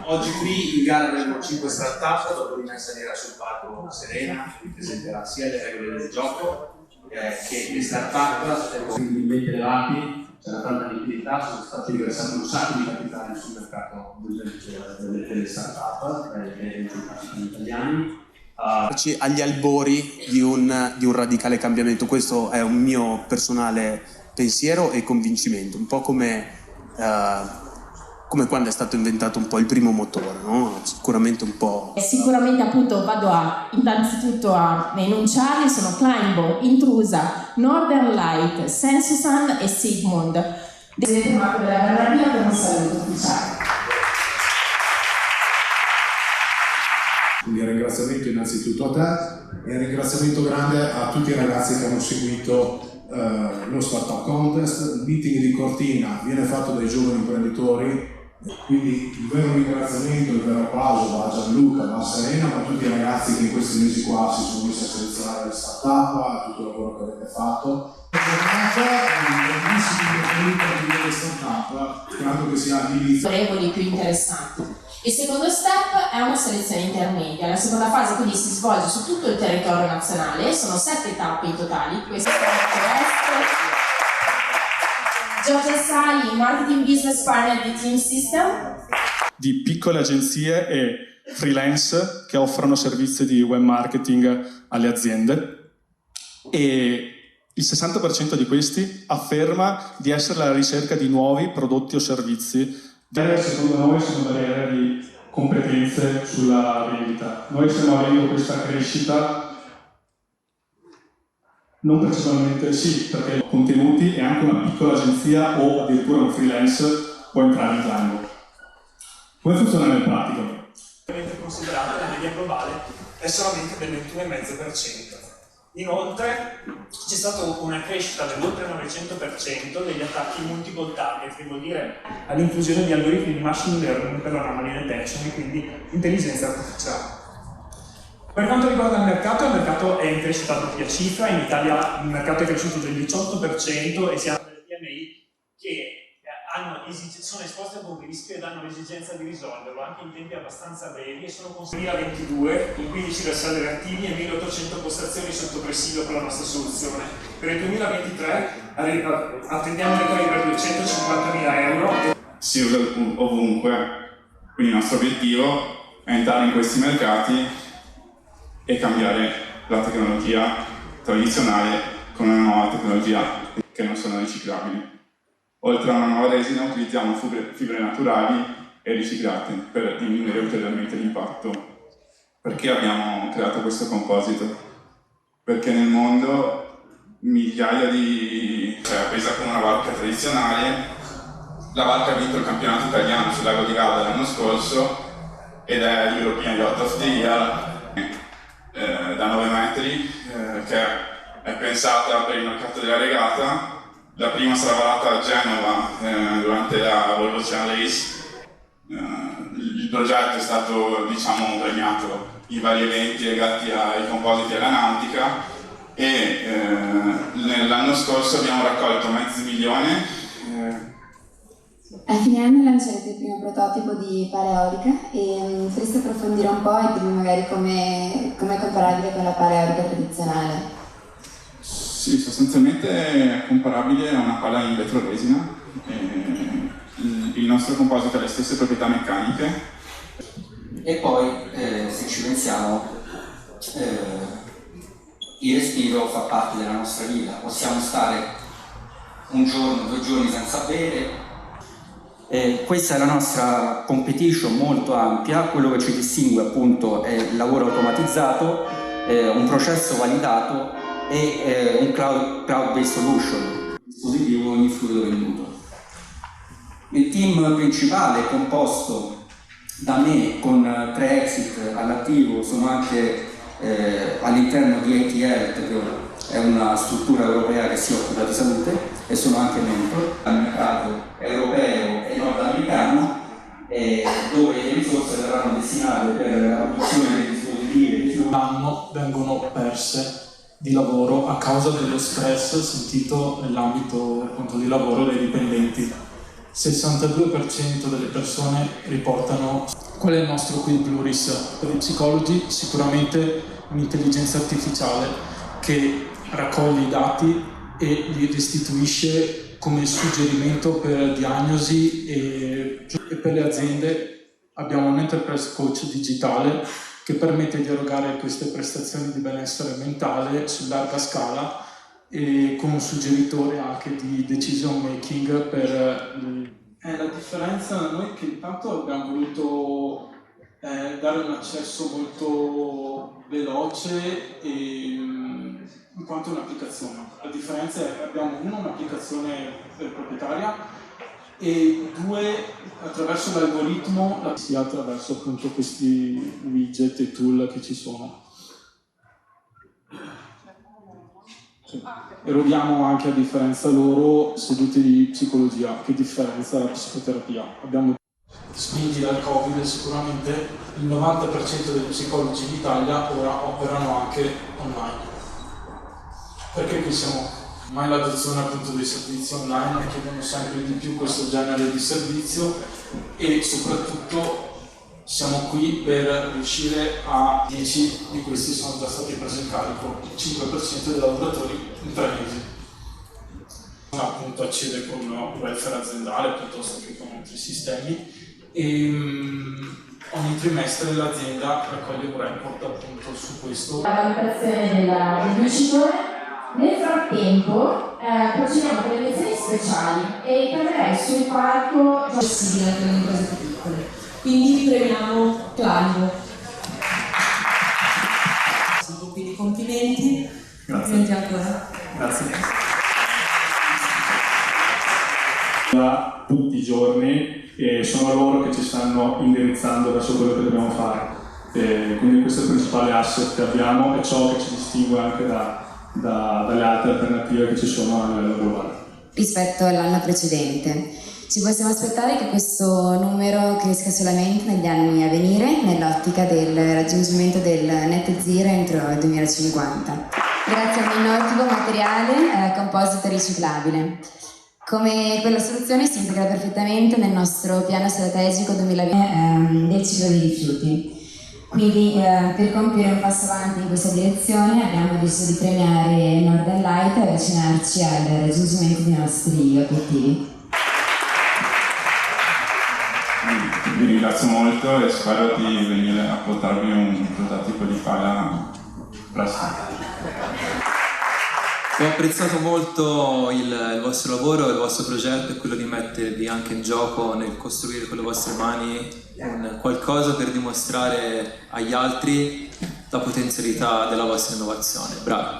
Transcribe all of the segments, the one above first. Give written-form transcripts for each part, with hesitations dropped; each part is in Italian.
Oggi qui in gara avremo 5 start-up, dopo di me salirà sul palco Serena, che presenterà sia le regole del gioco che le start-up, livelli elevati, c'era tanta liquidità, sono stati riversati un sacco di capitali sul mercato delle start-up, dei italiani. Agli albori di un radicale cambiamento, questo è un mio personale pensiero e convincimento, un po' come quando è stato inventato un po' il primo motore, no? Sicuramente un po'. Sicuramente appunto vado innanzitutto a enunciarli, sono Climbo, Intrusa, Northern Light, Sensusan e Sigmund. Presidente Marco della Bernardina per un saluto ufficiale. Quindi un ringraziamento innanzitutto a te e un ringraziamento grande a tutti i ragazzi che hanno seguito lo Startup Contest. Il meeting di Cortina viene fatto dai giovani imprenditori, quindi il vero ringraziamento, il vero applauso va a Gianluca, va a Serena, ma a tutti i ragazzi che in questi mesi qua si sono messi a selezionare le startup, a tutto il lavoro che avete fatto. Di startup, spero che sia l'inizio. Più interessanti. Il secondo step è una selezione intermedia. La seconda fase quindi si svolge su tutto il territorio nazionale, sono 7 tappe in totale. Questo è Giorgia Sali, Marketing Business Partner di Team System. Di piccole agenzie e freelance che offrono servizi di web marketing alle aziende, e il 60% di questi afferma di essere alla ricerca di nuovi prodotti o servizi. Secondo noi sono barriere di competenze sulla vendita. Noi stiamo avendo questa crescita non principalmente, sì, perché contenuti e anche una piccola agenzia o addirittura un freelance può entrare in Climbo. Come funziona nel pratico? Considerato la media globale è solamente del 21,5%. Inoltre c'è stata una crescita dell'oltre 900% degli attacchi multiple target, che vuol dire all'inclusione di algoritmi di machine learning per l'anomaly detection e quindi intelligenza artificiale. Per quanto riguarda il mercato è in crescita a doppia cifra. In Italia il mercato è cresciuto del 18% e siamo delle PMI che sono esposte a un rischio ed hanno l'esigenza di risolverlo anche in tempi abbastanza brevi, e sono con 2022 in 15 bersaglieri attivi e 1800 postazioni sotto presidio per la nostra soluzione. Per il 2023 attendiamo di arrivare a 250.000 euro. Si usa ovunque, quindi il nostro obiettivo è entrare in questi mercati e cambiare la tecnologia tradizionale con una nuova tecnologia che non sono riciclabili. Oltre a una nuova resina utilizziamo fibre naturali e riciclate per diminuire ulteriormente l'impatto. Perché abbiamo creato questo composito? Perché nel mondo migliaia pesa come una barca tradizionale. La barca ha vinto il campionato italiano sul lago di Garda l'anno scorso ed è l'European Yacht of the Year da 9 metri, che è pensata per il mercato della regata. La prima sarà varata a Genova durante la Volvo Ocean Race. Il progetto è stato, premiato in vari eventi legati ai compositi e alla nautica, e l'anno scorso abbiamo raccolto $500.000. A fine anno lancerete il primo prototipo di pala eolica e potreste approfondire un po' e dirmi magari come è comparabile con la pala eolica tradizionale? Sì, sostanzialmente è comparabile a una pala in vetroresina. Il nostro composito ha le stesse proprietà meccaniche. E poi, se ci pensiamo, il respiro fa parte della nostra vita. Possiamo stare un giorno, 2 giorni senza bere. Questa è la nostra competition molto ampia. Quello che ci distingue appunto è il lavoro automatizzato, un processo validato e un cloud-based solution, dispositivo ogni fluido venduto. Il team principale è composto da me con 3 exit all'attivo, sono anche all'interno di AT Health, che è una struttura europea che si occupa di salute, e sono anche mentor al mercato europeo e nordamericano, dove le risorse verranno destinate per la produzione dei dispositivi. L'anno vengono perse di lavoro a causa dello stress sentito nell'ambito appunto di lavoro dei dipendenti. 62% delle persone riportano. Qual è il nostro quid pluris per i psicologi? Sicuramente un'intelligenza artificiale che raccoglie i dati e li restituisce come suggerimento per diagnosi e per le aziende abbiamo un enterprise coach digitale che permette di erogare queste prestazioni di benessere mentale su larga scala e con un suggeritore anche di decision making per la differenza da noi è che intanto abbiamo voluto dare un accesso molto veloce in quanto un'applicazione. La differenza è che abbiamo un'applicazione proprietaria e due, attraverso l'algoritmo, sia attraverso appunto questi widget e tool che ci sono. Sì. Eroghiamo anche, a differenza loro, sedute di psicologia. Che differenza la psicoterapia? Abbiamo spinti dal Covid, sicuramente il 90% degli psicologi in Italia ora operano anche online. Perché qui siamo ormai l'adozione appunto dei servizi online chiedono sempre di più questo genere di servizio e soprattutto siamo qui per riuscire a 10 di questi sono già stati presi in carico, il 5% dei lavoratori in 3 mesi. Appunto accede con un welfare aziendale piuttosto che con altri sistemi e ogni trimestre l'azienda raccoglie un report appunto su questo. La valutazione del vincitore. Nel frattempo procediamo con le lezioni speciali e tornerei sul palco possibile anche nelle imprese più piccole. Quindi premiamo Climbo. Quindi complimenti. Grazie. Complimenti ancora. Grazie. Da tutti i giorni e sono loro che ci stanno indirizzando verso quello che dobbiamo fare. Quindi questo è il principale asset che abbiamo e ciò che ci distingue anche dalle altre alternative che ci sono a livello globale. Rispetto all'anno precedente. Ci possiamo aspettare che questo numero cresca solamente negli anni a venire, nell'ottica del raggiungimento del net zero entro il 2050, grazie a un innovativo materiale composito riciclabile. Come quella soluzione si integra perfettamente nel nostro piano strategico 2020 del ciclo dei rifiuti. Quindi per compiere un passo avanti in questa direzione abbiamo deciso di premiare Northern Light e avvicinarci al raggiungimento dei nostri obiettivi. Vi ringrazio molto e spero di venire a portarvi un prototipo di pala presto. Ho apprezzato molto il vostro lavoro, il vostro progetto e quello di mettervi anche in gioco nel costruire con le vostre mani un qualcosa per dimostrare agli altri la potenzialità della vostra innovazione. Bravi!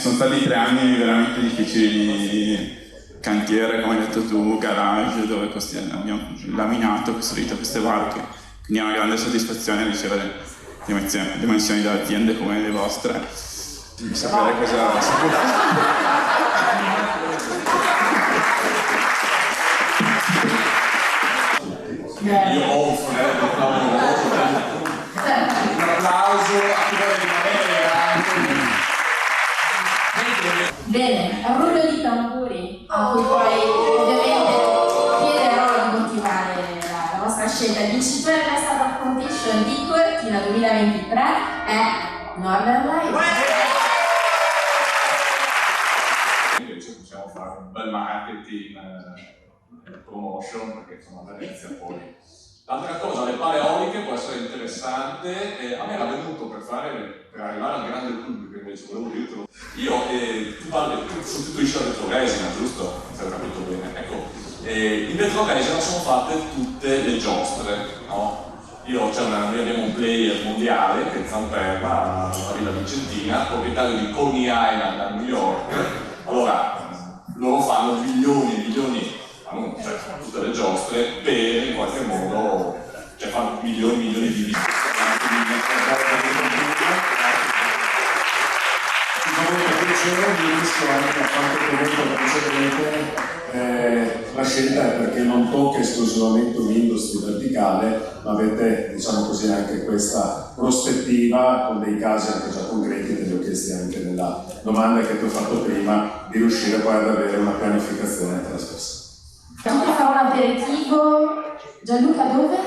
Sono stati 3 anni veramente difficili di cantiere, come hai detto tu, garage, dove abbiamo laminato, costruito queste barche, quindi è una grande soddisfazione ricevere dimensioni da aziende come le vostre. Sapere cosa si può fare. Io ho un fonello clamoroso. Un applauso a chi vuole rimanere. Bene, a rullo di tamburi, a cui poi ovviamente chiederò di motivare la vostra scelta. Il vincitore della Startup Competition di Cortina 2023 è Northern Light. Possiamo fare un bel marketing, promotion, perché insomma Venezia poi. L'altra cosa, le pale eoliche può essere interessante, a me era venuto per arrivare al grande pubblico invece, volevo dirtelo. Tu sostituisci la retroresina, giusto? Se ho capito bene. Ecco, in retroresina sono fatte tutte le giostre, no? Noi abbiamo un player mondiale che è Zamperla, a Villa Vicentina, proprietario di Coney Island a New York. Allora, loro fanno milioni e milioni, fanno tutte le giostre per in qualche modo, fanno milioni e milioni di video. La scelta è perché non tocca esclusivamente un'industria verticale, ma avete, diciamo così, anche questa prospettiva con dei casi anche già concreti, te li ho chiesti anche nella domanda che ti ho fatto prima, di riuscire poi ad avere una pianificazione trasversale. Chi fa un aperitivo? Gianluca dove?